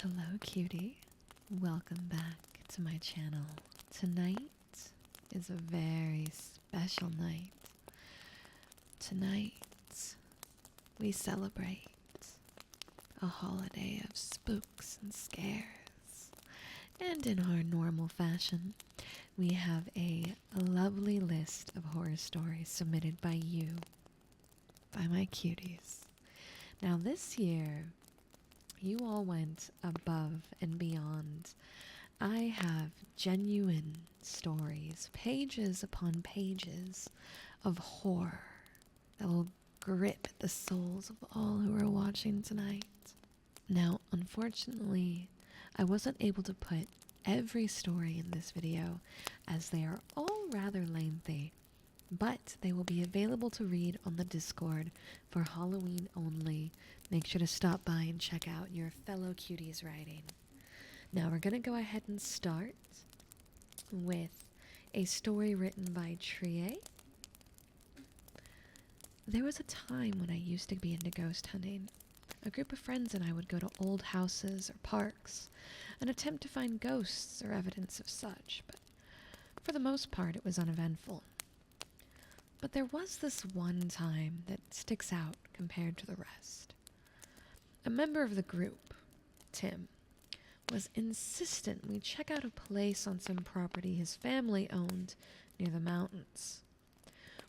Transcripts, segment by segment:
Hello cutie, welcome back to my channel. Tonight is a very special night. Tonight we celebrate a holiday of spooks and scares. And in our normal fashion, we have a lovely list of horror stories submitted by you, by my cuties. Now this year, you all went above and beyond. I have genuine stories, pages upon pages of horror that will grip at the souls of all who are watching tonight. Now, unfortunately, I wasn't able to put every story in this video as they are all rather lengthy, but they will be available to read on the Discord for Halloween only. Make sure to stop by and check out your fellow cuties writing. Now we're going to go ahead and start with a story written by 𝗕𝗲𝗹𝗹. There was a time when I used to be into ghost hunting. A group of friends and I would go to old houses or parks and attempt to find ghosts or evidence of such, but for the most part it was uneventful. But there was this one time that sticks out compared to the rest. A member of the group, Tim, was insistent we check out a place on some property his family owned near the mountains.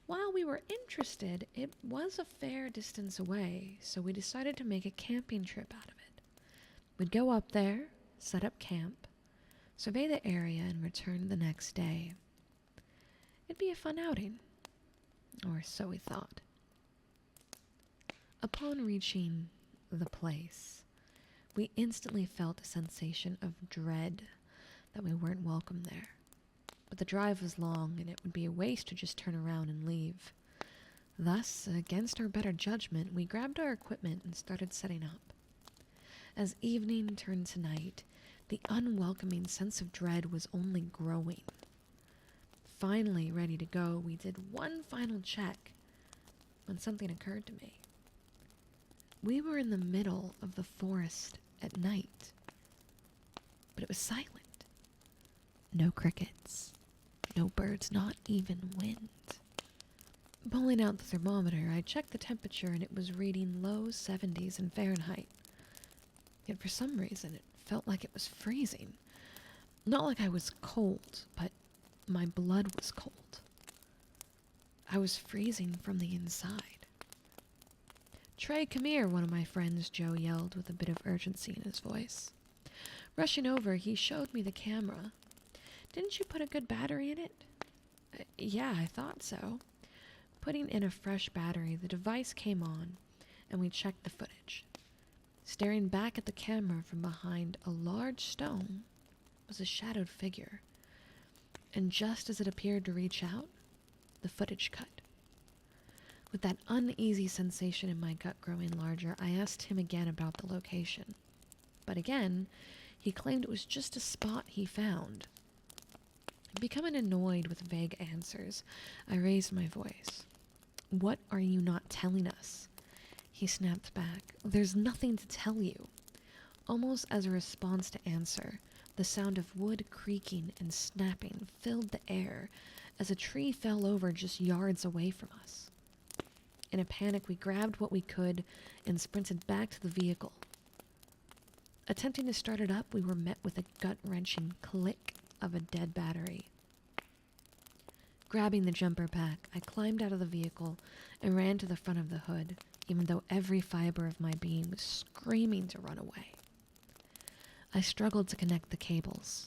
While we were interested, it was a fair distance away, so we decided to make a camping trip out of it. We'd go up there, set up camp, survey the area, and return the next day. It'd be a fun outing. Or so we thought. Upon reaching the place, we instantly felt a sensation of dread that we weren't welcome there. But the drive was long, and it would be a waste to just turn around and leave. Thus, against our better judgment, we grabbed our equipment and started setting up. As evening turned to night, the unwelcoming sense of dread was only growing. Finally ready to go, we did one final check when something occurred to me. We were in the middle of the forest at night, but it was silent. No crickets, no birds, not even wind. Pulling out the thermometer, I checked the temperature and it was reading low 70s in Fahrenheit. Yet for some reason it felt like it was freezing. Not like I was cold, but my blood was cold. I was freezing from the inside. "Trey, come here," one of my friends, Joe, yelled with a bit of urgency in his voice. Rushing over, he showed me the camera. "Didn't you put a good battery in it?" Yeah, I thought so." Putting in a fresh battery, the device came on, and we checked the footage. Staring back at the camera from behind a large stone was a shadowed figure. And just as it appeared to reach out, the footage cut. With that uneasy sensation in my gut growing larger, I asked him again about the location. But again, he claimed it was just a spot he found. Becoming annoyed with vague answers, I raised my voice. "What are you not telling us?" He snapped back. "There's nothing to tell you." Almost as a response to answer, the sound of wood creaking and snapping filled the air as a tree fell over just yards away from us. In a panic, we grabbed what we could and sprinted back to the vehicle. Attempting to start it up, we were met with a gut-wrenching click of a dead battery. Grabbing the jumper pack, I climbed out of the vehicle and ran to the front of the hood, even though every fiber of my being was screaming to run away. I struggled to connect the cables.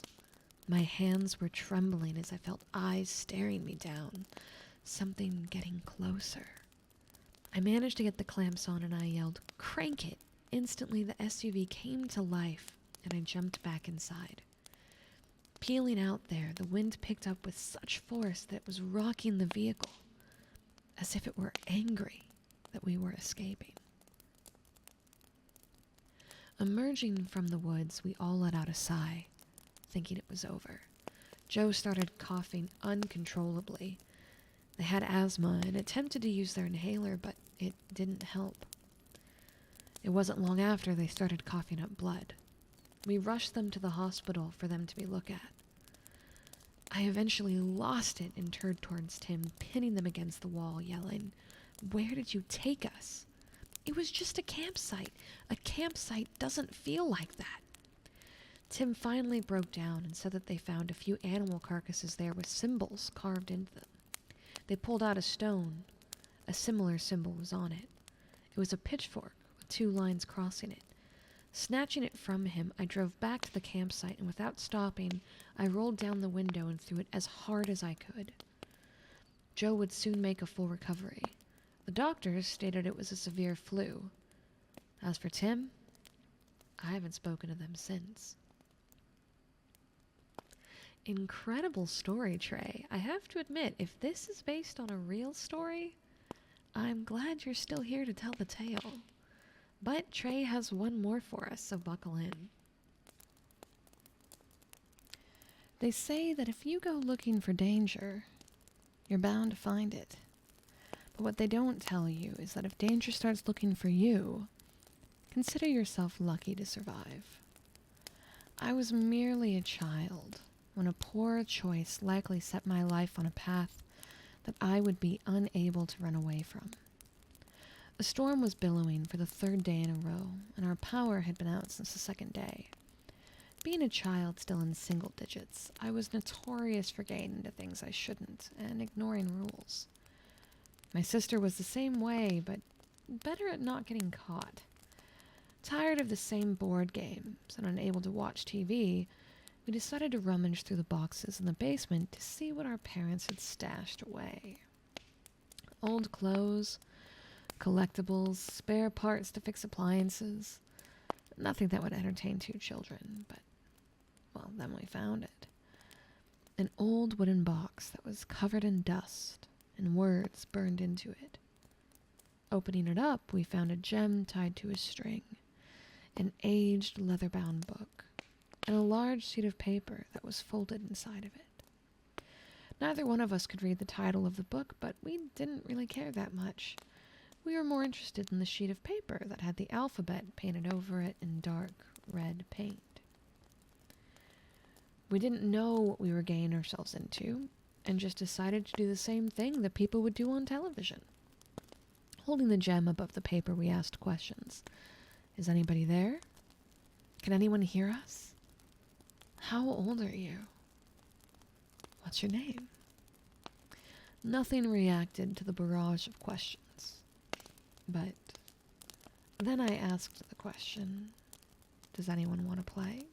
My hands were trembling as I felt eyes staring me down, something getting closer. I managed to get the clamps on and I yelled, "Crank it!" Instantly the SUV came to life and I jumped back inside. Peeling out there, the wind picked up with such force that it was rocking the vehicle, as if it were angry that we were escaping. Emerging from the woods, we all let out a sigh, thinking it was over. Joe started coughing uncontrollably. They had asthma and attempted to use their inhaler, but it didn't help. It wasn't long after they started coughing up blood. We rushed them to the hospital for them to be looked at. I eventually lost it and turned towards Tim, pinning them against the wall, yelling, "Where did you take us?" "It was just a campsite. A campsite doesn't feel like that." Tim finally broke down and said that they found a few animal carcasses there with symbols carved into them. They pulled out a stone. A similar symbol was on it. It was a pitchfork with 2 lines crossing it. Snatching it from him, I drove back to the campsite, and without stopping, I rolled down the window and threw it as hard as I could. Joe would soon make a full recovery. The doctors stated it was a severe flu. As for Tim, I haven't spoken to them since. Incredible story, Trey. I have to admit, if this is based on a real story, I'm glad you're still here to tell the tale. But Trey has one more for us, so buckle in. They say that if you go looking for danger, you're bound to find it. But what they don't tell you is that if danger starts looking for you, consider yourself lucky to survive. I was merely a child when a poor choice likely set my life on a path that I would be unable to run away from. A storm was billowing for the 3rd day in a row, and our power had been out since the 2nd day. Being a child still in single digits, I was notorious for getting into things I shouldn't and ignoring rules. My sister was the same way, but better at not getting caught. Tired of the same board games and unable to watch TV, we decided to rummage through the boxes in the basement to see what our parents had stashed away. Old clothes, collectibles, spare parts to fix appliances. Nothing that would entertain 2 children, but, well, then we found it. An old wooden box that was covered in dust and words burned into it. Opening it up, we found a gem tied to a string, an aged leather-bound book, and a large sheet of paper that was folded inside of it. Neither one of us could read the title of the book, but we didn't really care that much. We were more interested in the sheet of paper that had the alphabet painted over it in dark red paint. We didn't know what we were getting ourselves into, and just decided to do the same thing that people would do on television. Holding the gem above the paper, we asked questions. Is anybody there? Can anyone hear us? How old are you? What's your name? Nothing reacted to the barrage of questions. But then I asked the question, does anyone want to play?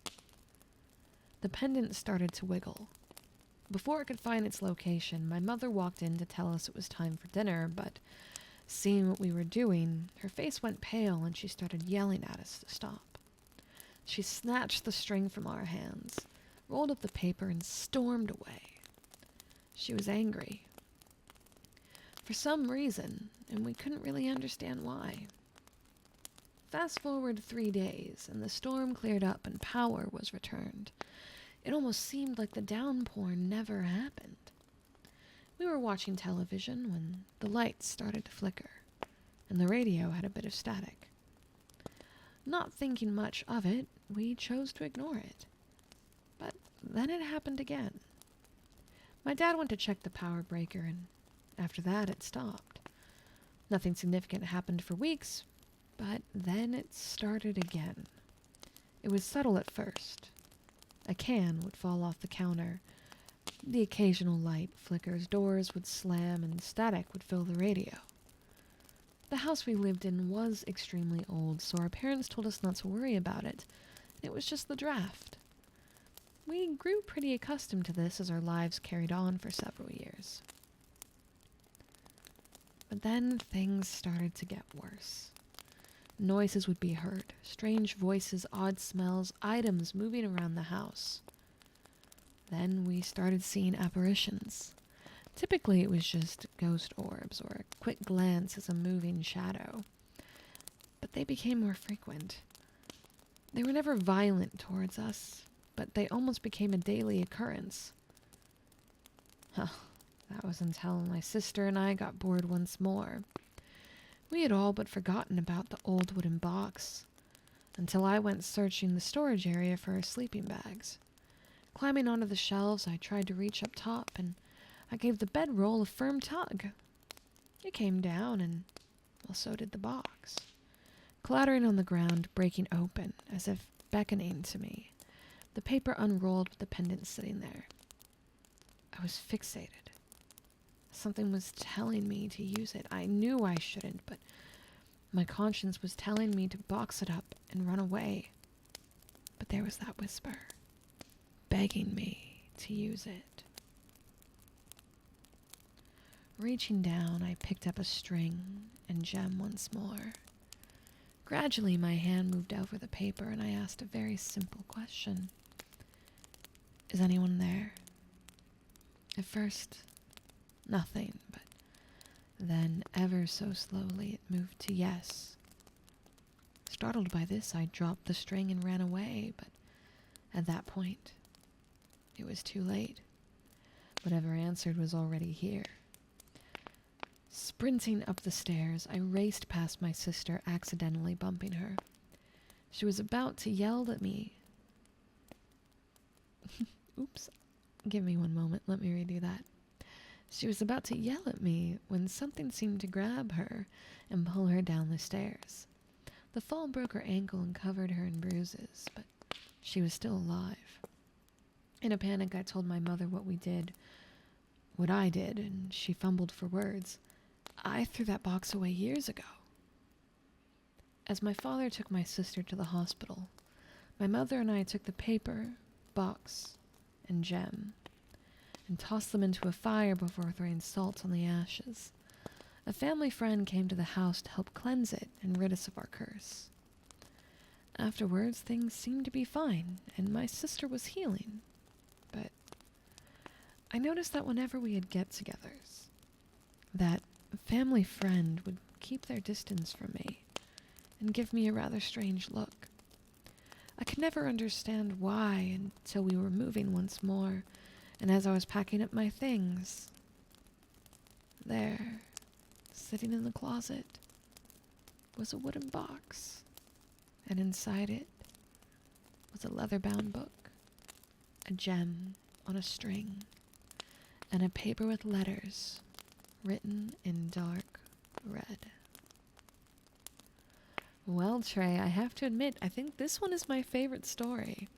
The pendant started to wiggle. Before it could find its location, my mother walked in to tell us it was time for dinner, but seeing what we were doing, her face went pale and she started yelling at us to stop. She snatched the string from our hands, rolled up the paper, and stormed away. She was angry. For some reason, and we couldn't really understand why. Fast forward 3 days, and the storm cleared up and power was returned. It almost seemed like the downpour never happened. We were watching television when the lights started to flicker, and the radio had a bit of static. Not thinking much of it, we chose to ignore it. But then it happened again. My dad went to check the power breaker, and after that it stopped. Nothing significant happened for weeks, but then it started again. It was subtle at first. A can would fall off the counter. The occasional light flickers, doors would slam, and static would fill the radio. The house we lived in was extremely old, so our parents told us not to worry about it. It was just the draft. We grew pretty accustomed to this as our lives carried on for several years. But then things started to get worse. Noises would be heard, strange voices, odd smells, items moving around the house. Then we started seeing apparitions. Typically it was just ghost orbs or a quick glance as a moving shadow. But they became more frequent. They were never violent towards us, but they almost became a daily occurrence. That was until my sister and I got bored once more. We had all but forgotten about the old wooden box. until I went searching the storage area for our sleeping bags. Climbing onto the shelves, I tried to reach up top, and I gave the bedroll a firm tug. It came down, and, well, so did the box, clattering on the ground, breaking open, as if beckoning to me. The paper unrolled with the pendant sitting there. I was fixated. Something was telling me to use it. I knew I shouldn't, but my conscience was telling me to box it up and run away. But there was that whisper, begging me to use it. Reaching down, I picked up a string and gem once more. Gradually, my hand moved over the paper, and I asked a very simple question. Is anyone there? At first, nothing, but then, ever so slowly, it moved to yes. Startled by this, I dropped the string and ran away, but at that point, it was too late. Whatever answered was already here. Sprinting up the stairs, I raced past my sister, accidentally bumping her. She was about to yell at me. Oops. Give me one moment. Let me redo that. She was about to yell at me when something seemed to grab her and pull her down the stairs. The fall broke her ankle and covered her in bruises, but she was still alive. In a panic, I told my mother what I did, and she fumbled for words. I threw that box away years ago. As my father took my sister to the hospital, my mother and I took the paper, box, and gem, and tossed them into a fire before throwing salt on the ashes. A family friend came to the house to help cleanse it and rid us of our curse. Afterwards, things seemed to be fine, and my sister was healing. But I noticed that whenever we had get-togethers, that family friend would keep their distance from me and give me a rather strange look. I could never understand why until we were moving once more, and as I was packing up my things, there, sitting in the closet, was a wooden box, and inside it was a leather-bound book, a gem on a string, and a paper with letters written in dark red. Well, Trey, I have to admit, I think this one is my favorite story.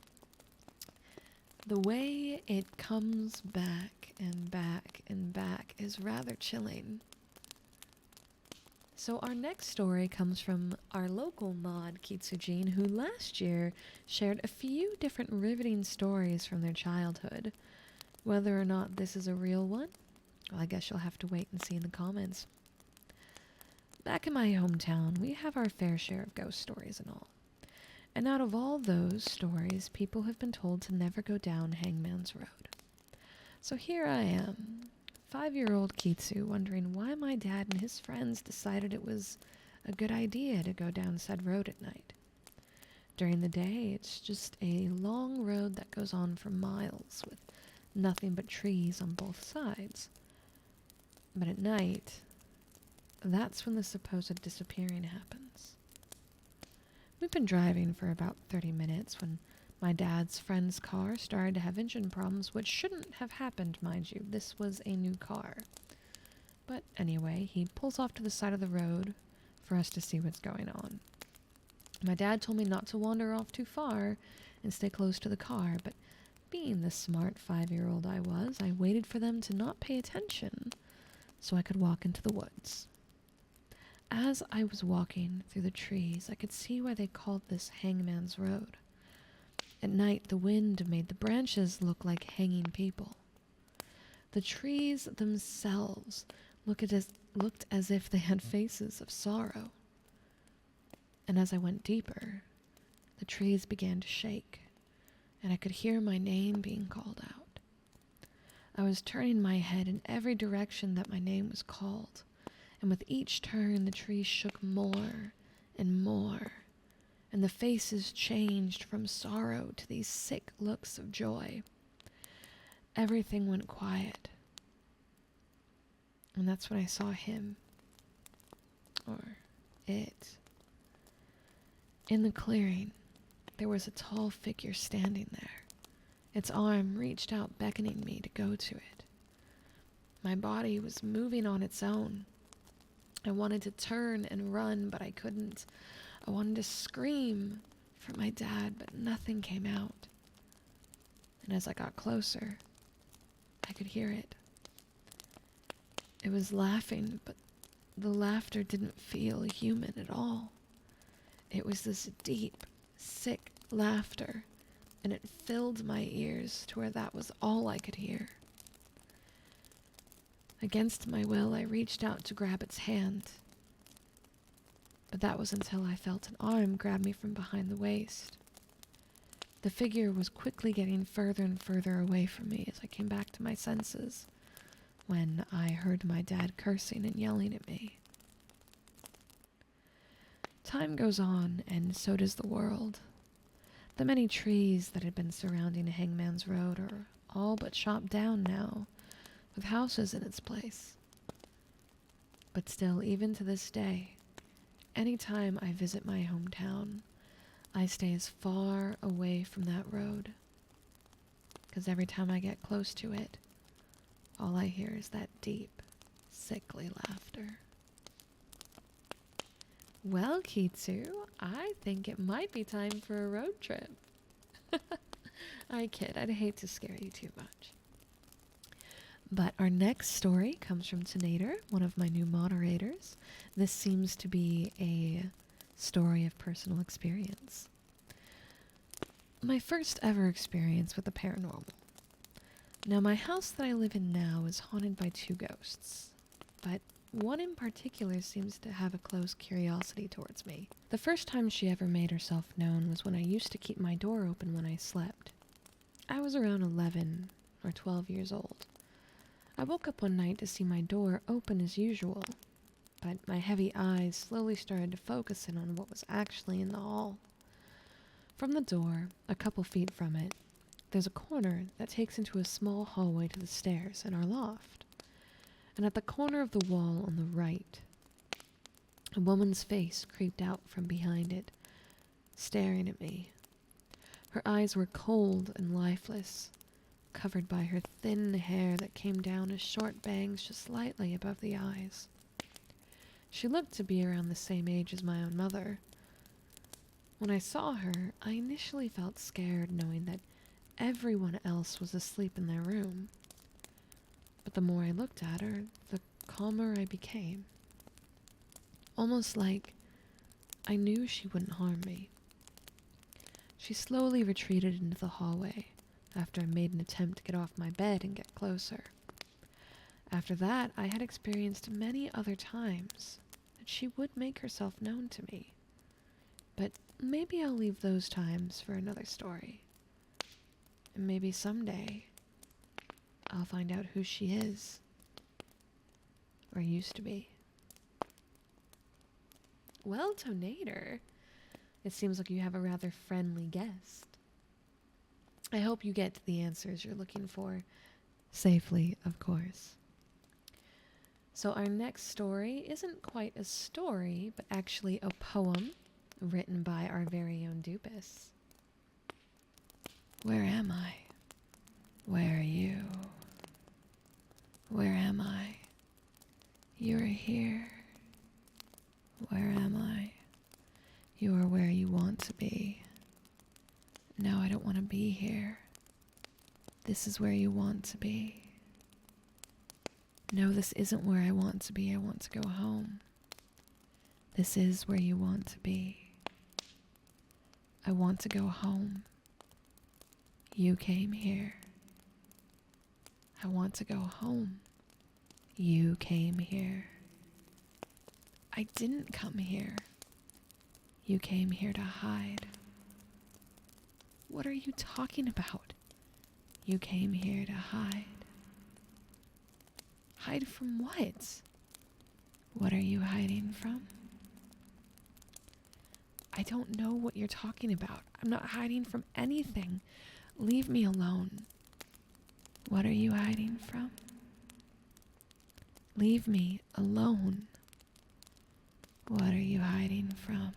The way it comes back and back and back is rather chilling. So our next story comes from our local mod, 𝗕𝗲𝗃, who last year shared a few different riveting stories from their childhood. Whether or not this is a real one, well, I guess you'll have to wait and see in the comments. Back in my hometown, we have our fair share of ghost stories and all. And out of all those stories, people have been told to never go down Hangman's Road. So here I am, 5-year-old 𝗕𝗲𝗃, wondering why my dad and his friends decided it was a good idea to go down said road at night. During the day, it's just a long road that goes on for miles with nothing but trees on both sides. But at night, that's when the supposed disappearing happens. We've been driving for about 30 minutes when my dad's friend's car started to have engine problems, which shouldn't have happened, mind you. This was a new car. But anyway, he pulls off to the side of the road for us to see what's going on. My dad told me not to wander off too far and stay close to the car, but being the smart 5-year-old I was, I waited for them to not pay attention so I could walk into the woods. As I was walking through the trees, I could see why they called this Hangman's Road. At night, the wind made the branches look like hanging people. The trees themselves looked as if they had faces of sorrow. And as I went deeper, the trees began to shake, and I could hear my name being called out. I was turning my head in every direction that my name was called, and with each turn the trees shook more and more, and the faces changed from sorrow to these sick looks of joy. Everything went quiet, and that's when I saw him, or it. In the clearing, there was a tall figure standing there. Its arm reached out, beckoning me to go to it. My body was moving on its own. I wanted to turn and run, but I couldn't. I wanted to scream for my dad, but nothing came out. And as I got closer, I could hear it. It was laughing, but the laughter didn't feel human at all. It was this deep, sick laughter, and it filled my ears to where that was all I could hear. Against my will, I reached out to grab its hand, but that was until I felt an arm grab me from behind the waist. The figure was quickly getting further and further away from me as I came back to my senses, when I heard my dad cursing and yelling at me. Time goes on, and so does the world. The many trees that had been surrounding Hangman's Road are all but chopped down now, with houses in its place. But still, even to this day, any time I visit my hometown, I stay as far away from that road, because every time I get close to it, all I hear is that deep, sickly laughter. Well, 𝗕𝗲𝗃, I think it might be time for a road trip. I kid, I'd hate to scare you too much. But our next story comes from 𝗕𝗲𝗃𝗃, one of my new moderators. This seems to be a story of personal experience. My first ever experience with the paranormal. Now, my house that I live in now is haunted by 2 ghosts, but one in particular seems to have a close curiosity towards me. The first time she ever made herself known was when I used to keep my door open when I slept. I was around 11 or 12 years old. I woke up one night to see my door open as usual, but my heavy eyes slowly started to focus in on what was actually in the hall. From the door, a couple feet from it, there's a corner that takes into a small hallway to the stairs in our loft. And at the corner of the wall on the right, a woman's face creeped out from behind it, staring at me. Her eyes were cold and lifeless, covered by her thin hair that came down as short bangs just slightly above the eyes. She looked to be around the same age as my own mother. When I saw her, I initially felt scared knowing that everyone else was asleep in their room. But the more I looked at her, the calmer I became. Almost like I knew she wouldn't harm me. She slowly retreated into the hallway after I made an attempt to get off my bed and get closer. After that, I had experienced many other times that she would make herself known to me. But maybe I'll leave those times for another story. And maybe someday I'll find out who she is, or used to be. Well, 𝗕𝗲𝗃𝗃, it seems like you have a rather friendly guest. I hope you get the answers you're looking for, safely, of course. So our next story isn't quite a story, but actually a poem written by our very own 𝗕𝗲𝗃. Where am I? Where are you? Where am I? You are here. Where am I? You are where you want to be. No, I don't want to be here. This is where you want to be. No, this isn't where I want to be. I want to go home. This is where you want to be. I want to go home. You came here. I want to go home. You came here. I didn't come here. You came here to hide. What are you talking about? You came here to hide. Hide from what? What are you hiding from? I don't know what you're talking about. I'm not hiding from anything. Leave me alone. What are you hiding from? Leave me alone. What are you hiding from?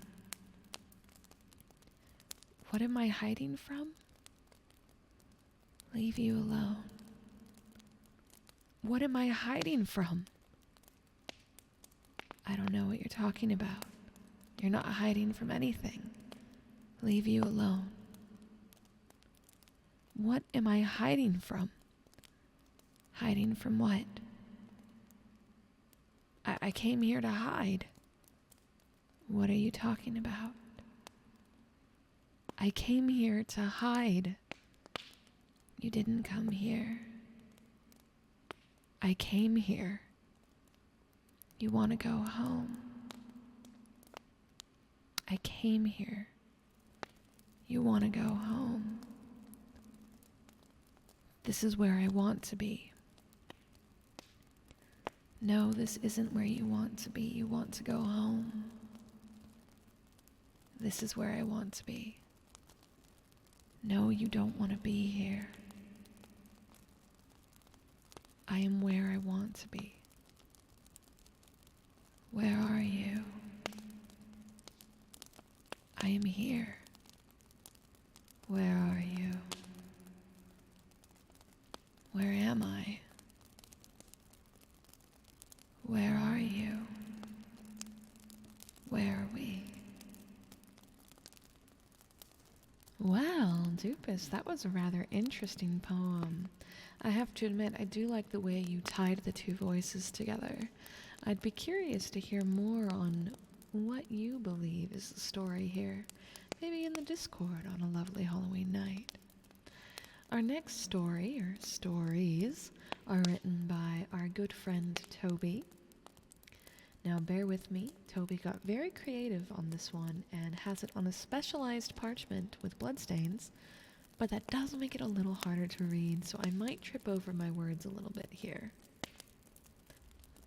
What am I hiding from? Leave you alone. What am I hiding from? I don't know what you're talking about. You're not hiding from anything. Leave you alone. What am I hiding from? Hiding from what? I came here to hide. What are you talking about? I came here to hide. You didn't come here. I came here. You want to go home. I came here. You want to go home. This is where I want to be. No, this isn't where you want to be. You want to go home. This is where I want to be. No, you don't want to be here. I am where I want to be. Where are you? I am here. Where are you? Where am I? Where are you? Where are we? Well, 𝗕𝗲𝗹𝗹, that was a rather interesting poem. I have to admit, I do like the way you tied the two voices together. I'd be curious to hear more on what you believe is the story here, maybe in the Discord on a lovely Halloween night. Our next story, or stories, are written by our good friend 𝗕𝗲𝗹𝗹. Now bear with me, 𝗕𝗲𝗹 got very creative on this one and has it on a specialized parchment with bloodstains, but that does make it a little harder to read, so I might trip over my words a little bit here.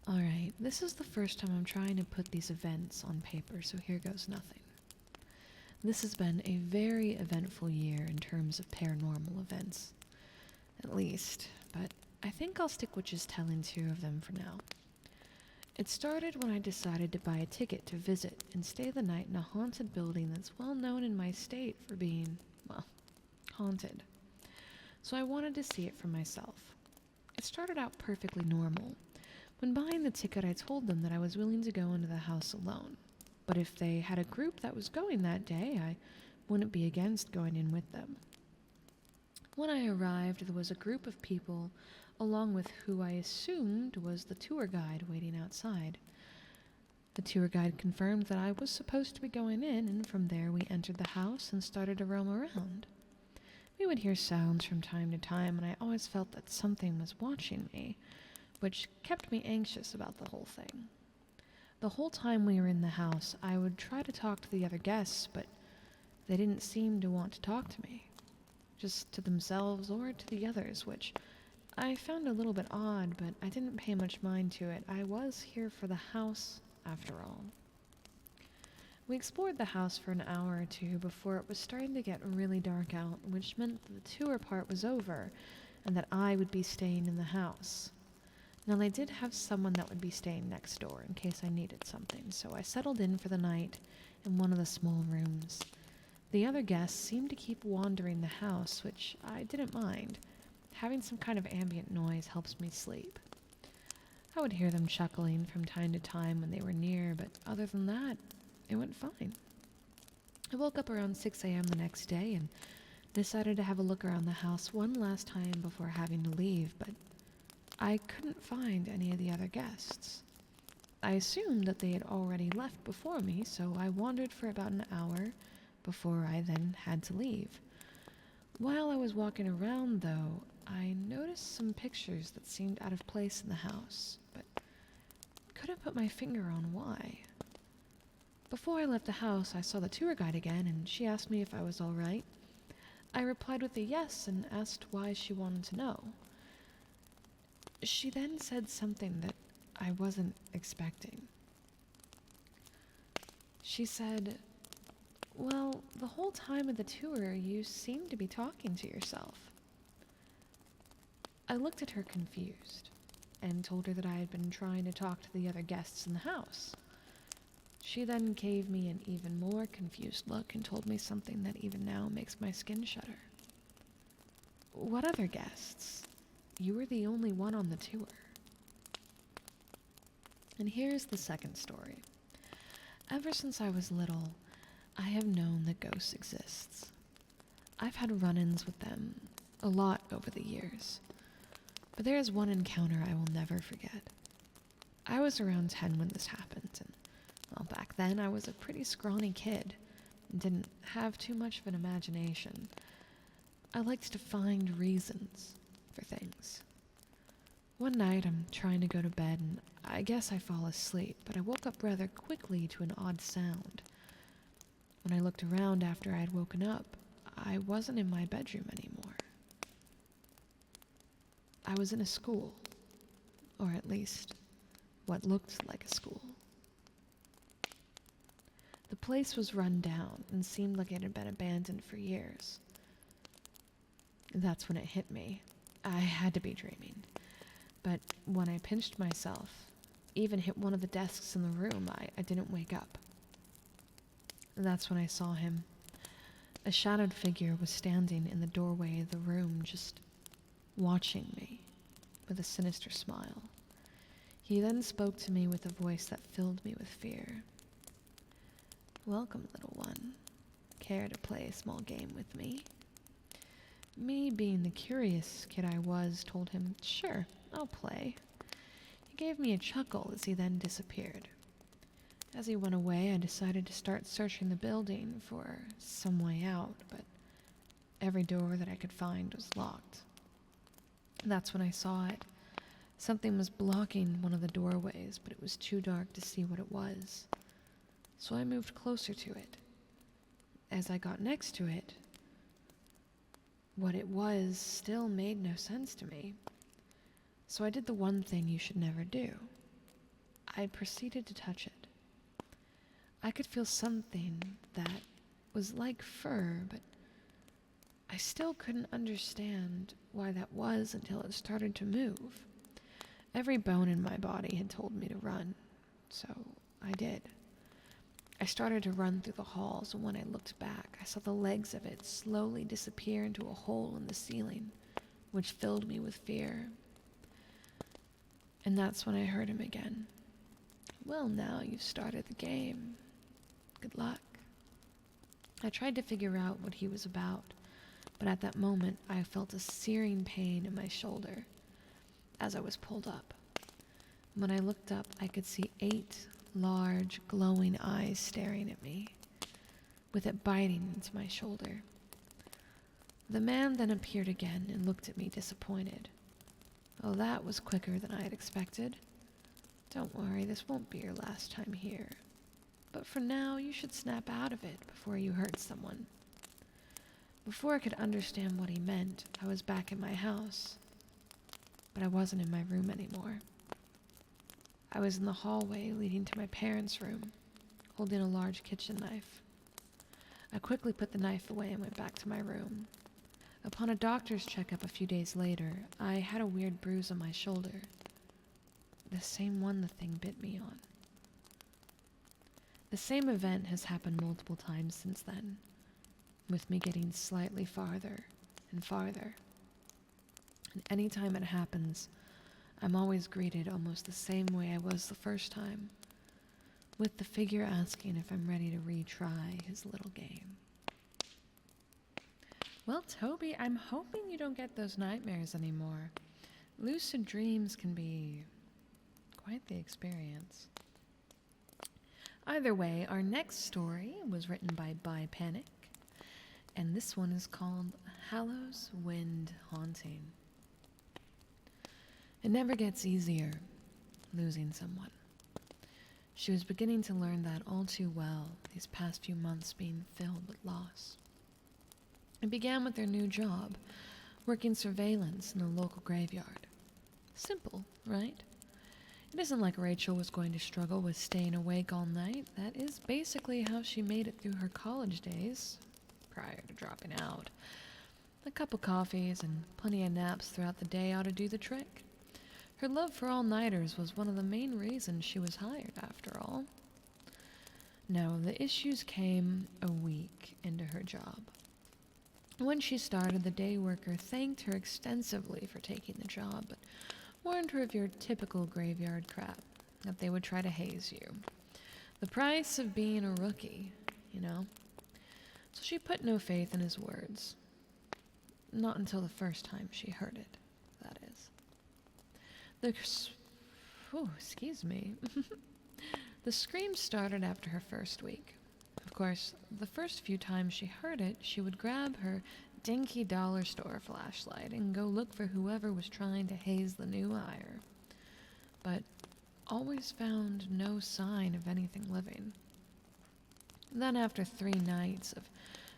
Alright, this is the first time I'm trying to put these events on paper, so here goes nothing. This has been a very eventful year in terms of paranormal events, at least, but I think I'll stick with just telling two of them for now. It started when I decided to buy a ticket to visit and stay the night in a haunted building that's well known in my state for being, well, haunted. So I wanted to see it for myself. It started out perfectly normal. When buying the ticket, I told them that I was willing to go into the house alone, but if they had a group that was going that day, I wouldn't be against going in with them. When I arrived, there was a group of people along with who I assumed was the tour guide waiting outside. The tour guide confirmed that I was supposed to be going in, and from there we entered the house and started to roam around. We would hear sounds from time to time, and I always felt that something was watching me, which kept me anxious about the whole thing. The whole time we were in the house, I would try to talk to the other guests, but they didn't seem to want to talk to me, just to themselves or to the others, which I found a little bit odd, but I didn't pay much mind to it. I was here for the house, after all. We explored the house for an hour or two before it was starting to get really dark out, which meant that the tour part was over and that I would be staying in the house. Now, they did have someone that would be staying next door in case I needed something, so I settled in for the night in one of the small rooms. The other guests seemed to keep wandering the house, which I didn't mind. Having some kind of ambient noise helps me sleep. I would hear them chuckling from time to time when they were near, but other than that, it went fine. I woke up around 6 a.m. the next day and decided to have a look around the house one last time before having to leave, but I couldn't find any of the other guests. I assumed that they had already left before me, so I wandered for about an hour before I then had to leave. While I was walking around, though, I noticed some pictures that seemed out of place in the house, but couldn't put my finger on why. Before I left the house, I saw the tour guide again, and she asked me if I was all right. I replied with a yes and asked why she wanted to know. She then said something that I wasn't expecting. She said, "Well, the whole time of the tour, you seemed to be talking to yourself." I looked at her confused and told her that I had been trying to talk to the other guests in the house. She then gave me an even more confused look and told me something that even now makes my skin shudder. What other guests? You were the only one on the tour. And here's the second story. Ever since I was little, I have known that ghosts exist. I've had run-ins with them a lot over the years, but there is one encounter I will never forget. I was around 10 when this happened, and well, back then I was a pretty scrawny kid and didn't have too much of an imagination. I liked to find reasons for things. One night I'm trying to go to bed and I guess I fall asleep, but I woke up rather quickly to an odd sound. When I looked around after I had woken up, I wasn't in my bedroom anymore. I was in a school, or at least what looked like a school. The place was run down and seemed like it had been abandoned for years. That's when it hit me. I had to be dreaming. But when I pinched myself, even hit one of the desks in the room, I didn't wake up. That's when I saw him. A shadowed figure was standing in the doorway of the room, just watching me with a sinister smile. He then spoke to me with a voice that filled me with fear. "Welcome, little one. Care to play a small game with me?" Me, being the curious kid I was, told him, "Sure, I'll play." He gave me a chuckle as he then disappeared. As he went away, I decided to start searching the building for some way out, but every door that I could find was locked. That's when I saw it. Something was blocking one of the doorways, but it was too dark to see what it was. So I moved closer to it. As I got next to it, what it was still made no sense to me. So I did the one thing you should never do. I proceeded to touch it. I could feel something that was like fur, but I still couldn't understand why that was until it started to move. Every bone in my body had told me to run, so I did. I started to run through the halls, and when I looked back, I saw the legs of it slowly disappear into a hole in the ceiling, which filled me with fear. And that's when I heard him again. "Well, now you've started the game. Good luck." I tried to figure out what he was about, but at that moment I felt a searing pain in my shoulder as I was pulled up. When I looked up, I could see 8 large, glowing eyes staring at me, with it biting into my shoulder. The man then appeared again and looked at me disappointed. "Oh, that was quicker than I had expected. Don't worry, this won't be your last time here. But for now, you should snap out of it before you hurt someone." Before I could understand what he meant, I was back in my house. But I wasn't in my room anymore. I was in the hallway leading to my parents' room, holding a large kitchen knife. I quickly put the knife away and went back to my room. Upon a doctor's checkup a few days later, I had a weird bruise on my shoulder. The same one the thing bit me on. The same event has happened multiple times since then, with me getting slightly farther and farther. And any time it happens, I'm always greeted almost the same way I was the first time, with the figure asking if I'm ready to retry his little game. Well, Toby, I'm hoping you don't get those nightmares anymore. Lucid dreams can be quite the experience. Either way, our next story was written by Panic, and this one is called Hallows Wind Haunting. It never gets easier, losing someone. She was beginning to learn that all too well, these past few months being filled with loss. It began with their new job, working surveillance in a local graveyard. Simple, right? It isn't like Rachel was going to struggle with staying awake all night. That is basically how she made it through her college days, prior to dropping out. A cup of coffees and plenty of naps throughout the day ought to do the trick. Her love for all-nighters was one of the main reasons she was hired, after all. No, the issues came a week into her job. When she started, the day worker thanked her extensively for taking the job, but warned her of your typical graveyard crap, that they would try to haze you. The price of being a rookie, you know? So she put no faith in his words. Not until the first time she heard it, that is. Excuse me. The scream started after her first week. Of course, the first few times she heard it, she would grab her dinky dollar store flashlight and go look for whoever was trying to haze the new hire. But always found no sign of anything living. Then after 3 nights of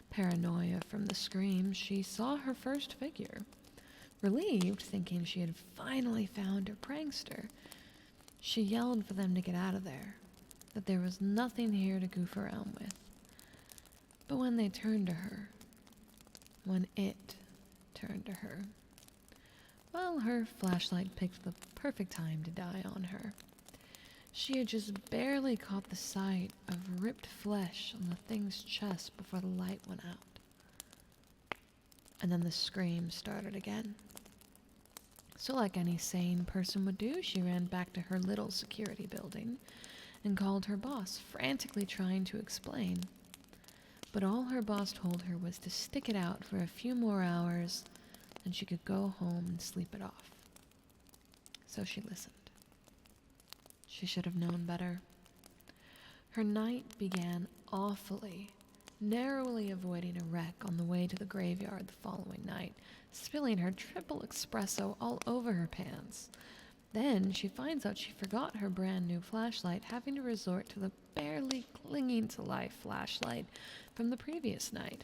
paranoia from the screams, she saw her first figure. Relieved, thinking she had finally found her prankster, she yelled for them to get out of there, that there was nothing here to goof around with. But when they turned to her, when it turned to her, well, her flashlight picked the perfect time to die on her. She had just barely caught the sight of ripped flesh on the thing's chest before the light went out. And then the scream started again. So like any sane person would do, she ran back to her little security building and called her boss, frantically trying to explain. But all her boss told her was to stick it out for a few more hours and she could go home and sleep it off. So she listened. She should have known better. Her night began awfully, narrowly avoiding a wreck on the way to the graveyard the following night, spilling her triple espresso all over her pants. Then she finds out she forgot her brand new flashlight, having to resort to the barely clinging to life flashlight from the previous night.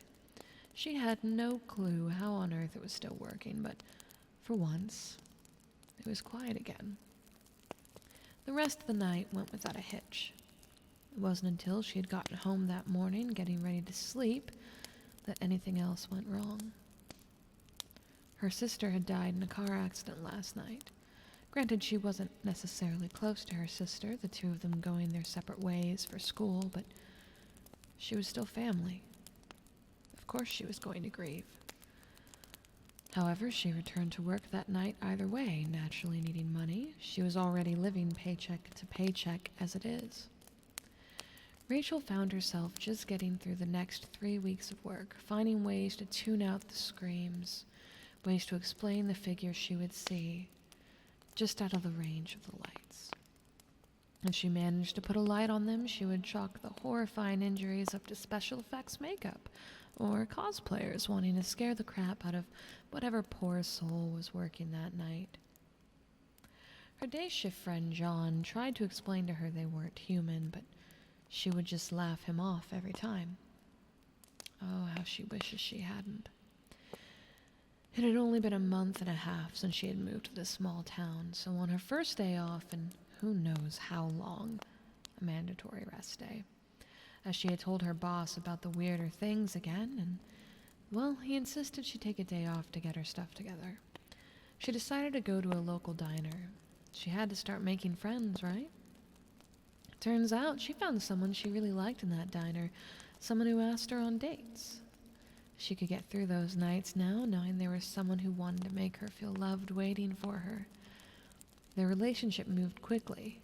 She had no clue how on earth it was still working, but for once, it was quiet again. The rest of the night went without a hitch. It wasn't until she had gotten home that morning, getting ready to sleep, that anything else went wrong. Her sister had died in a car accident last night. Granted, she wasn't necessarily close to her sister, the two of them going their separate ways for school, but she was still family. Of course she was going to grieve. However, she returned to work that night either way, naturally needing money. She was already living paycheck to paycheck as it is. Rachel found herself just getting through the next 3 weeks of work, finding ways to tune out the screams, ways to explain the figures she would see, just out of the range of the lights. If she managed to put a light on them, she would chalk the horrifying injuries up to special effects makeup, or cosplayers wanting to scare the crap out of whatever poor soul was working that night. Her day shift friend John tried to explain to her they weren't human, but she would just laugh him off every time. Oh, how she wishes she hadn't. It had only been a month and a half since she had moved to this small town, so on her first day off, and who knows how long, a mandatory rest day, as she had told her boss about the weirder things again, and, well, he insisted she take a day off to get her stuff together. She decided to go to a local diner. She had to start making friends, right? Turns out she found someone she really liked in that diner, someone who asked her on dates. She could get through those nights now, knowing there was someone who wanted to make her feel loved waiting for her. Their relationship moved quickly,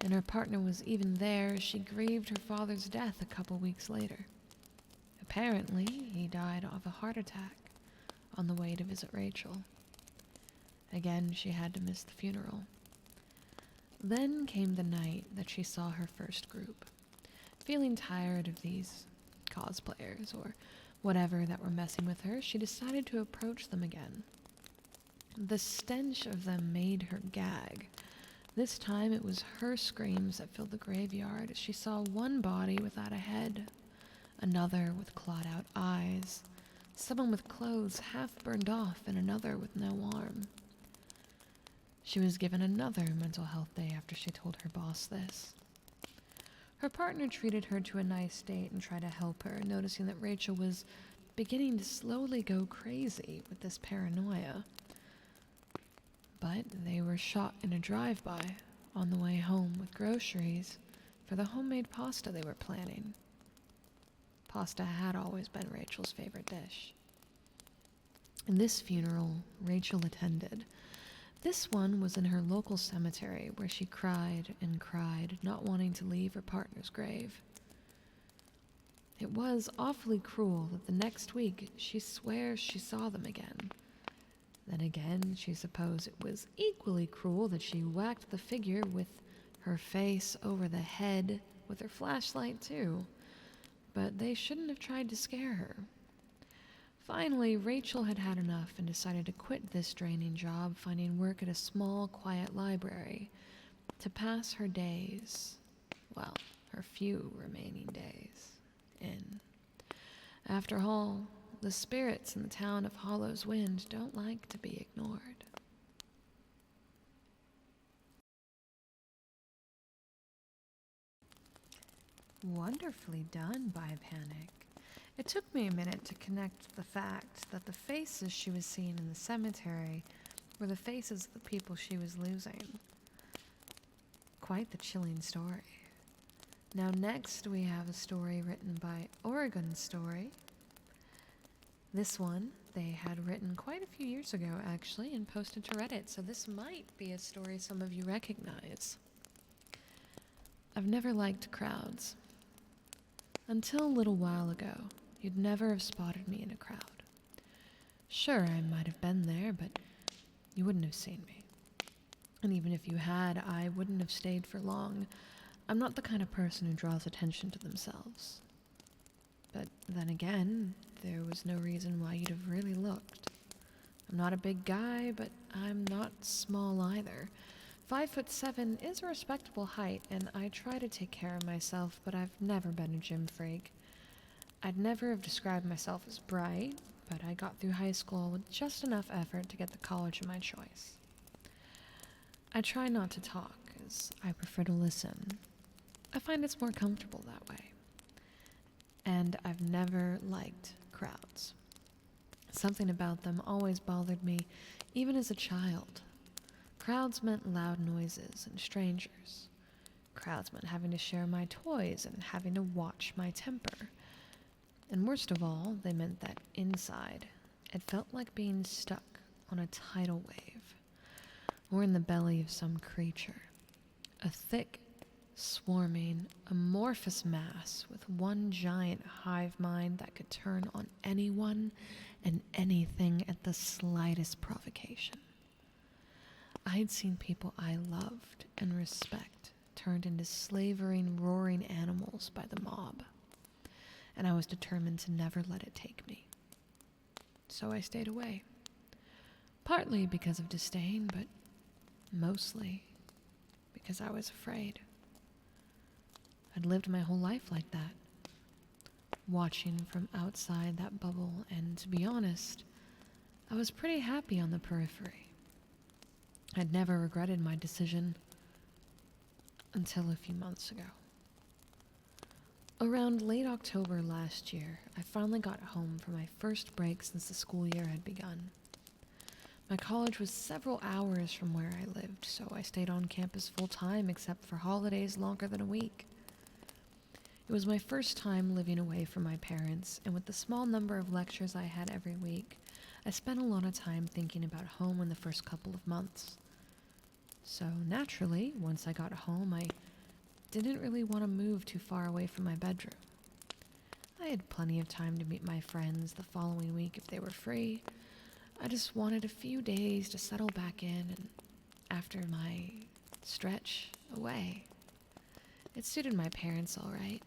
and her partner was even there as she grieved her father's death a couple weeks later. Apparently, he died of a heart attack on the way to visit Rachel. Again, she had to miss the funeral. Then came the night that she saw her first group. Feeling tired of these cosplayers or whatever that were messing with her, she decided to approach them again. The stench of them made her gag. This time it was her screams that filled the graveyard as she saw one body without a head, another with clawed-out eyes, someone with clothes half burned off, and another with no arm. She was given another mental health day after she told her boss this. Her partner treated her to a nice date and tried to help her, noticing that Rachel was beginning to slowly go crazy with this paranoia. But they were shot in a drive-by on the way home with groceries for the homemade pasta they were planning. Pasta had always been Rachel's favorite dish. In this funeral, Rachel attended. This one was in her local cemetery where she cried and cried, not wanting to leave her partner's grave. It was awfully cruel that the next week she swears she saw them again. Then again, she supposed it was equally cruel that she whacked the figure with her face over the head with her flashlight too. But they shouldn't have tried to scare her. Finally, Rachel had had enough and decided to quit this draining job, finding work at a small, quiet library to pass her days, well, her few remaining days, in. After all, the spirits in the town of Hollow's Wind don't like to be ignored. Wonderfully done, Panic. It took me a minute to connect the fact that the faces she was seeing in the cemetery were the faces of the people she was losing. Quite the chilling story. Now next we have a story written by Oregon Story. This one they had written quite a few years ago actually and posted to Reddit, so this might be a story some of you recognize. I've never liked crowds. Until a little while ago, you'd never have spotted me in a crowd. Sure, I might have been there, but you wouldn't have seen me. And even if you had, I wouldn't have stayed for long. I'm not the kind of person who draws attention to themselves. But then again, there was no reason why you'd have really looked. I'm not a big guy, but I'm not small either. 5'7" is a respectable height, and I try to take care of myself, but I've never been a gym freak. I'd never have described myself as bright, but I got through high school with just enough effort to get the college of my choice. I try not to talk, as I prefer to listen. I find it's more comfortable that way. And I've never liked crowds. Something about them always bothered me, even as a child. Crowds meant loud noises and strangers. Crowds meant having to share my toys and having to watch my temper. And worst of all, they meant that inside, it felt like being stuck on a tidal wave, or in the belly of some creature. A thick, swarming, amorphous mass with one giant hive mind that could turn on anyone and anything at the slightest provocation. I had seen people I loved and respect turned into slavering, roaring animals by the mob, and I was determined to never let it take me. So I stayed away, partly because of disdain, but mostly because I was afraid. I'd lived my whole life like that, watching from outside that bubble, and to be honest, I was pretty happy on the periphery. I'd never regretted my decision until a few months ago. Around late October last year, I finally got home for my first break since the school year had begun. My college was several hours from where I lived, so I stayed on campus full-time except for holidays longer than a week. It was my first time living away from my parents, and with the small number of lectures I had every week, I spent a lot of time thinking about home in the first couple of months. So naturally, once I got home, I didn't really want to move too far away from my bedroom. I had plenty of time to meet my friends the following week if they were free. I just wanted a few days to settle back in and after my stretch away. It suited my parents all right.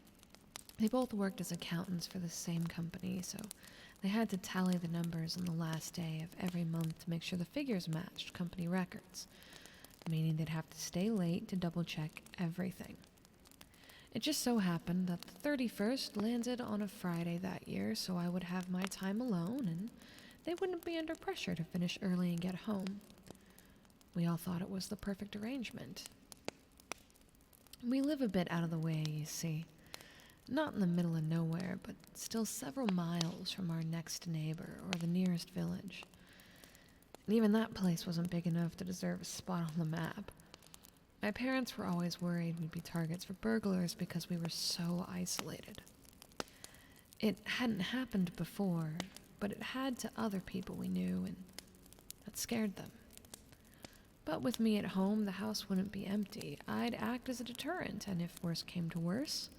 They both worked as accountants for the same company, so they had to tally the numbers on the last day of every month to make sure the figures matched company records, meaning they'd have to stay late to double-check everything. It just so happened that the 31st landed on a Friday that year, so I would have my time alone, and they wouldn't be under pressure to finish early and get home. We all thought it was the perfect arrangement. We live a bit out of the way, you see. Not in the middle of nowhere, but still several miles from our next neighbor or the nearest village. And even that place wasn't big enough to deserve a spot on the map. My parents were always worried we'd be targets for burglars because we were so isolated. It hadn't happened before, but it had to other people we knew, and that scared them. But with me at home, the house wouldn't be empty. I'd act as a deterrent, and if worse came to worse,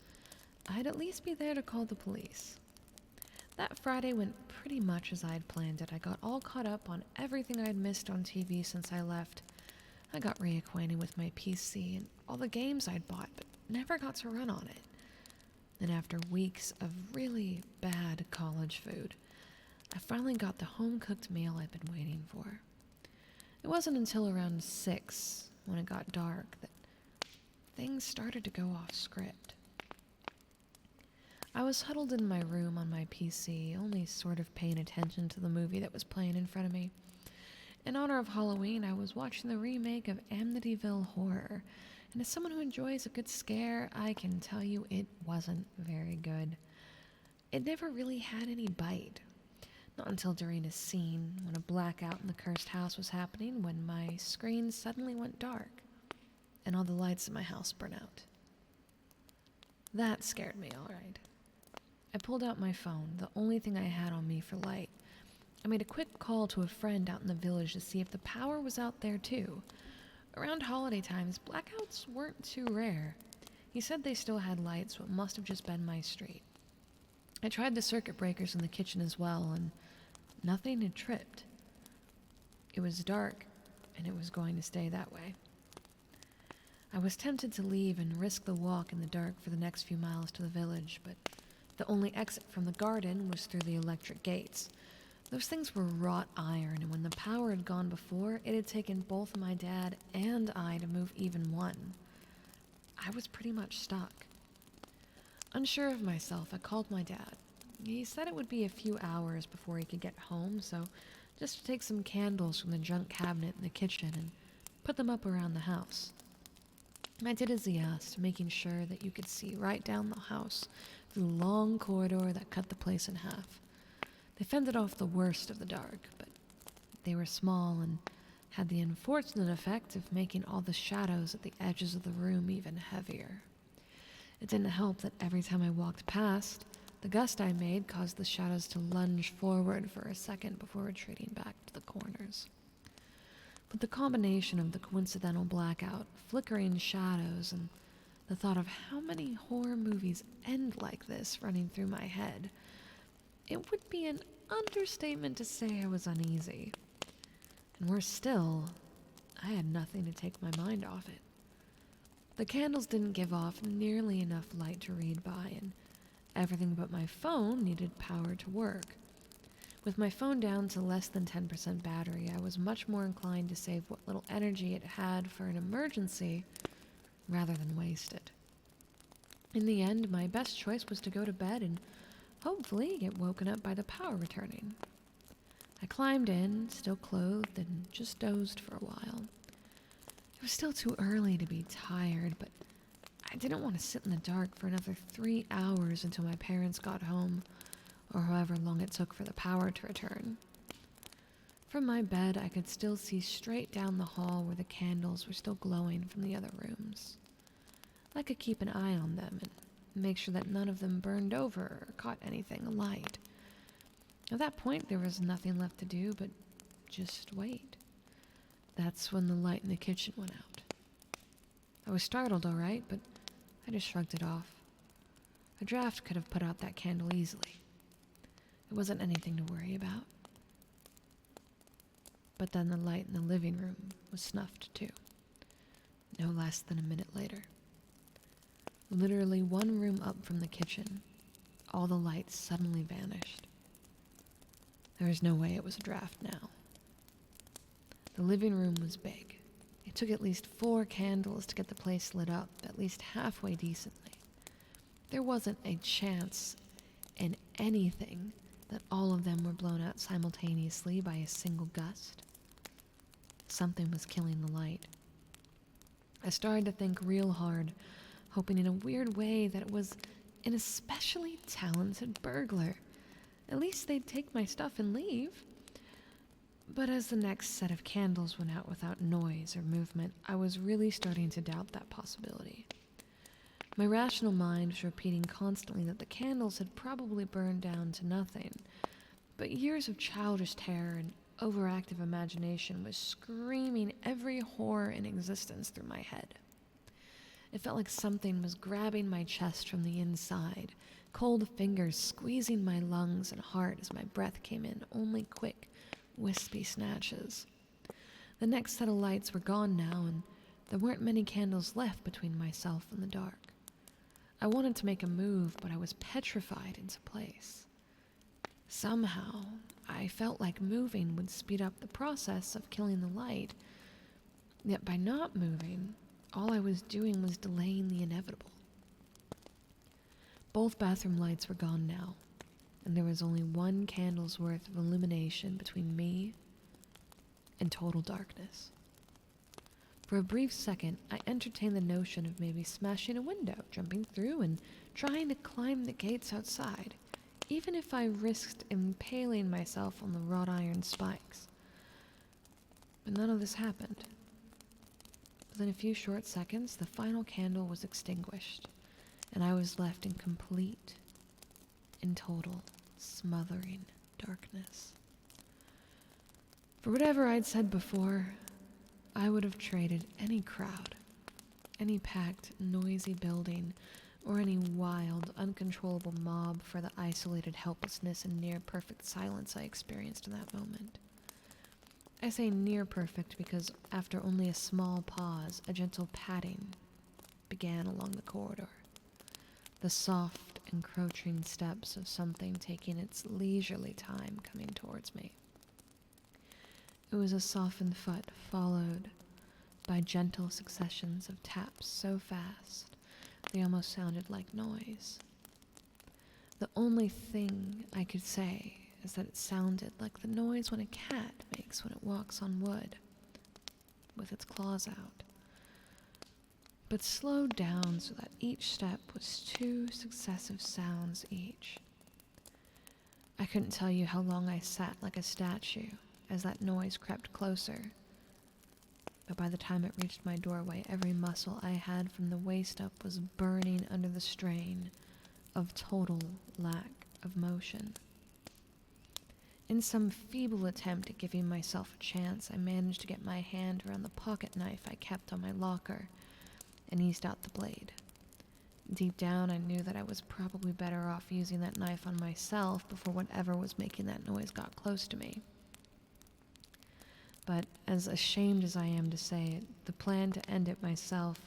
I'd at least be there to call the police. That Friday went pretty much as I'd planned it. I got all caught up on everything I'd missed on TV since I left. I got reacquainted with my PC and all the games I'd bought, but never got to run on it. And after weeks of really bad college food, I finally got the home-cooked meal I'd been waiting for. It wasn't until around 6, when it got dark, that things started to go off script. I was huddled in my room on my PC, only sort of paying attention to the movie that was playing in front of me. In honor of Halloween, I was watching the remake of amityville Horror, and as someone who enjoys a good scare, I can tell you it wasn't very good. It never really had any bite. Not until during a scene, when a blackout in the cursed house was happening, when my screen suddenly went dark, and all the lights in my house burned out. That scared me, all right. I pulled out my phone, the only thing I had on me for light. I made a quick call to a friend out in the village to see if the power was out there too. Around holiday times, blackouts weren't too rare. He said they still had lights, so it must have just been my street. I tried the circuit breakers in the kitchen as well, and nothing had tripped. It was dark, and it was going to stay that way. I was tempted to leave and risk the walk in the dark for the next few miles to the village, but the only exit from the garden was through the electric gates. Those things were wrought iron, and when the power had gone before, it had taken both my dad and I to move even one. I was pretty much stuck. Unsure of myself, I called my dad. He said it would be a few hours before he could get home, so just to take some candles from the junk cabinet in the kitchen and put them up around the house. I did as he asked, making sure that you could see right down the house through the long corridor that cut the place in half. They fended off the worst of the dark, but they were small and had the unfortunate effect of making all the shadows at the edges of the room even heavier. It didn't help that every time I walked past, the gust I made caused the shadows to lunge forward for a second before retreating back to the corners. But the combination of the coincidental blackout, flickering shadows, and the thought of how many horror movies end like this running through my head, it would be an understatement to say I was uneasy. And worse still, I had nothing to take my mind off it. The candles didn't give off nearly enough light to read by, and everything but my phone needed power to work. With my phone down to less than 10% battery, I was much more inclined to save what little energy it had for an emergency rather than waste it. In the end, my best choice was to go to bed and hopefully get woken up by the power returning. I climbed in, still clothed, and just dozed for a while. It was still too early to be tired, but I didn't want to sit in the dark for another 3 hours until my parents got home, or however long it took for the power to return. From my bed, I could still see straight down the hall where the candles were still glowing from the other rooms. I could keep an eye on them and make sure that none of them burned over or caught anything alight. At that point, there was nothing left to do but just wait. That's when the light in the kitchen went out. I was startled, all right, but I just shrugged it off. A draft could have put out that candle easily. It wasn't anything to worry about. But then the light in the living room was snuffed too. No less than a minute later. Literally one room up from the kitchen, all the lights suddenly vanished. There was no way it was a draft now. The living room was big. It took at least 4 candles to get the place lit up, at least halfway decently. There wasn't a chance in anything that all of them were blown out simultaneously by a single gust. Something was killing the light. I started to think real hard, hoping in a weird way that it was an especially talented burglar. At least they'd take my stuff and leave. But as the next set of candles went out without noise or movement, I was really starting to doubt that possibility. My rational mind was repeating constantly that the candles had probably burned down to nothing, but years of childish terror and overactive imagination was screaming every horror in existence through my head. It felt like something was grabbing my chest from the inside, cold fingers squeezing my lungs and heart as my breath came in, only quick, wispy snatches. The next set of lights were gone now, and there weren't many candles left between myself and the dark. I wanted to make a move, but I was petrified into place. Somehow, I felt like moving would speed up the process of killing the light, yet by not moving, all I was doing was delaying the inevitable. Both bathroom lights were gone now, and there was only one candle's worth of illumination between me and total darkness. For a brief second, I entertained the notion of maybe smashing a window, jumping through, and trying to climb the gates outside, even if I risked impaling myself on the wrought iron spikes. But none of this happened. Within a few short seconds, the final candle was extinguished, and I was left in complete and total smothering darkness. For whatever I'd said before, I would have traded any crowd, any packed, noisy building, or any wild, uncontrollable mob for the isolated helplessness and near-perfect silence I experienced in that moment. I say near-perfect because after only a small pause, a gentle padding began along the corridor, the soft, encroaching steps of something taking its leisurely time coming towards me. It was a softened foot followed by gentle successions of taps so fast they almost sounded like noise. The only thing I could say is that it sounded like the noise when a cat makes when it walks on wood, with its claws out, but slowed down so that each step was 2 successive sounds each. I couldn't tell you how long I sat like a statue as that noise crept closer, but by the time it reached my doorway, every muscle I had from the waist up was burning under the strain of total lack of motion. In some feeble attempt at giving myself a chance, I managed to get my hand around the pocket knife I kept on my locker and eased out the blade. Deep down, I knew that I was probably better off using that knife on myself before whatever was making that noise got close to me. But as ashamed as I am to say it, the plan to end it myself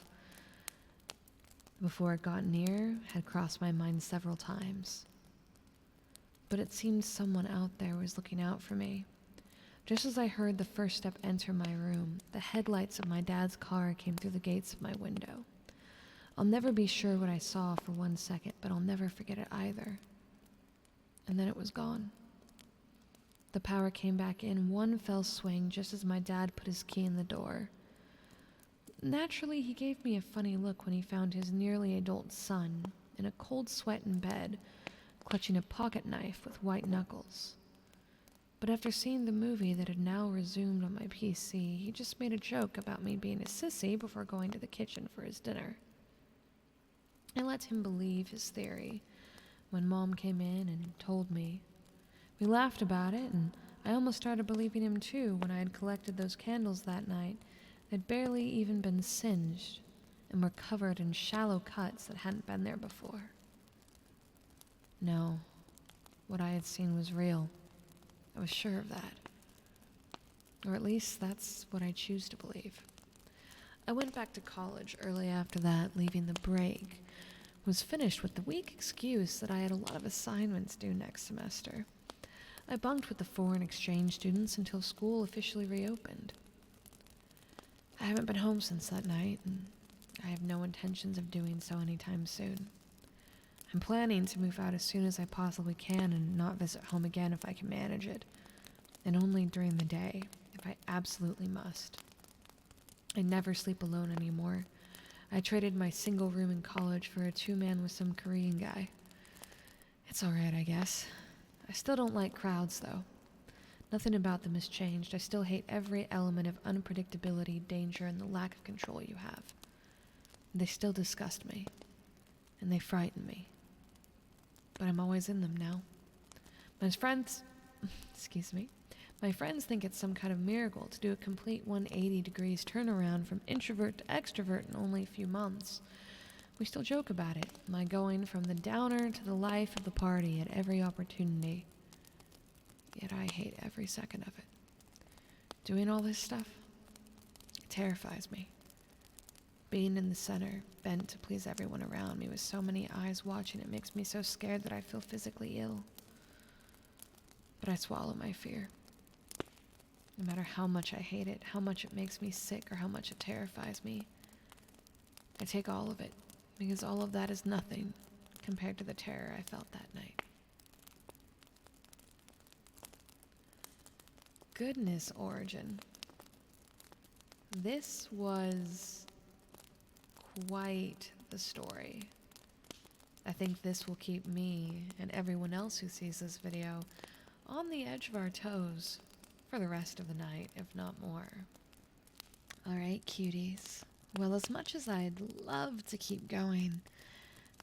before it got near had crossed my mind several times. But it seemed someone out there was looking out for me. Just as I heard the first step enter my room, the headlights of my dad's car came through the gates of my window. I'll never be sure what I saw for 1 second, but I'll never forget it either. And then it was gone. The power came back in one fell swing just as my dad put his key in the door. Naturally, he gave me a funny look when he found his nearly adult son in a cold sweat in bed, clutching a pocket knife with white knuckles. But after seeing the movie that had now resumed on my PC, he just made a joke about me being a sissy before going to the kitchen for his dinner. I let him believe his theory when Mom came in and told me. We laughed about it, and I almost started believing him too when I had collected those candles that night that had barely even been singed and were covered in shallow cuts that hadn't been there before. No, what I had seen was real. I was sure of that. Or at least that's what I choose to believe. I went back to college early after that, leaving the break. Was finished with the weak excuse that I had a lot of assignments due next semester. I bunked with the foreign exchange students until school officially reopened. I haven't been home since that night, and I have no intentions of doing so anytime soon. I'm planning to move out as soon as I possibly can and not visit home again if I can manage it, and only during the day, if I absolutely must. I never sleep alone anymore. I traded my single room in college for a 2-man with some Korean guy. It's alright, I guess. I still don't like crowds, though. Nothing about them has changed. I still hate every element of unpredictability, danger, and the lack of control you have. They still disgust me, and they frighten me. But I'm always in them now. My friends, my friends think it's some kind of miracle to do a complete 180 degrees turnaround from introvert to extrovert in only a few months. We still joke about it, my going from the downer to the life of the party at every opportunity. Yet I hate every second of it. Doing all this stuff, it terrifies me. Being in the center, bent to please everyone around me with so many eyes watching, it makes me so scared that I feel physically ill. But I swallow my fear. No matter how much I hate it, how much it makes me sick, or how much it terrifies me, I take all of it, because all of that is nothing compared to the terror I felt that night. Goodness, Origin. This was quite the story. I think this will keep me and everyone else who sees this video on the edge of our toes for the rest of the night, if not more. Alright, cuties. Well, as much as I'd love to keep going,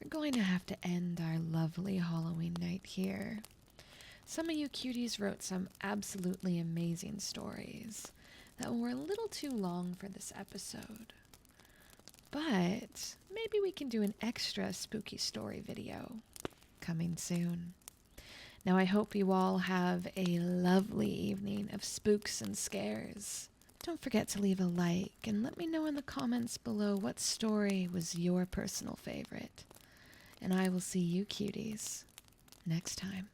we're going to have to end our lovely Halloween night here. Some of you cuties wrote some absolutely amazing stories that were a little too long for this episode. But maybe we can do an extra spooky story video coming soon. Now I hope you all have a lovely evening of spooks and scares. Don't forget to leave a like and let me know in the comments below what story was your personal favorite. And I will see you cuties next time.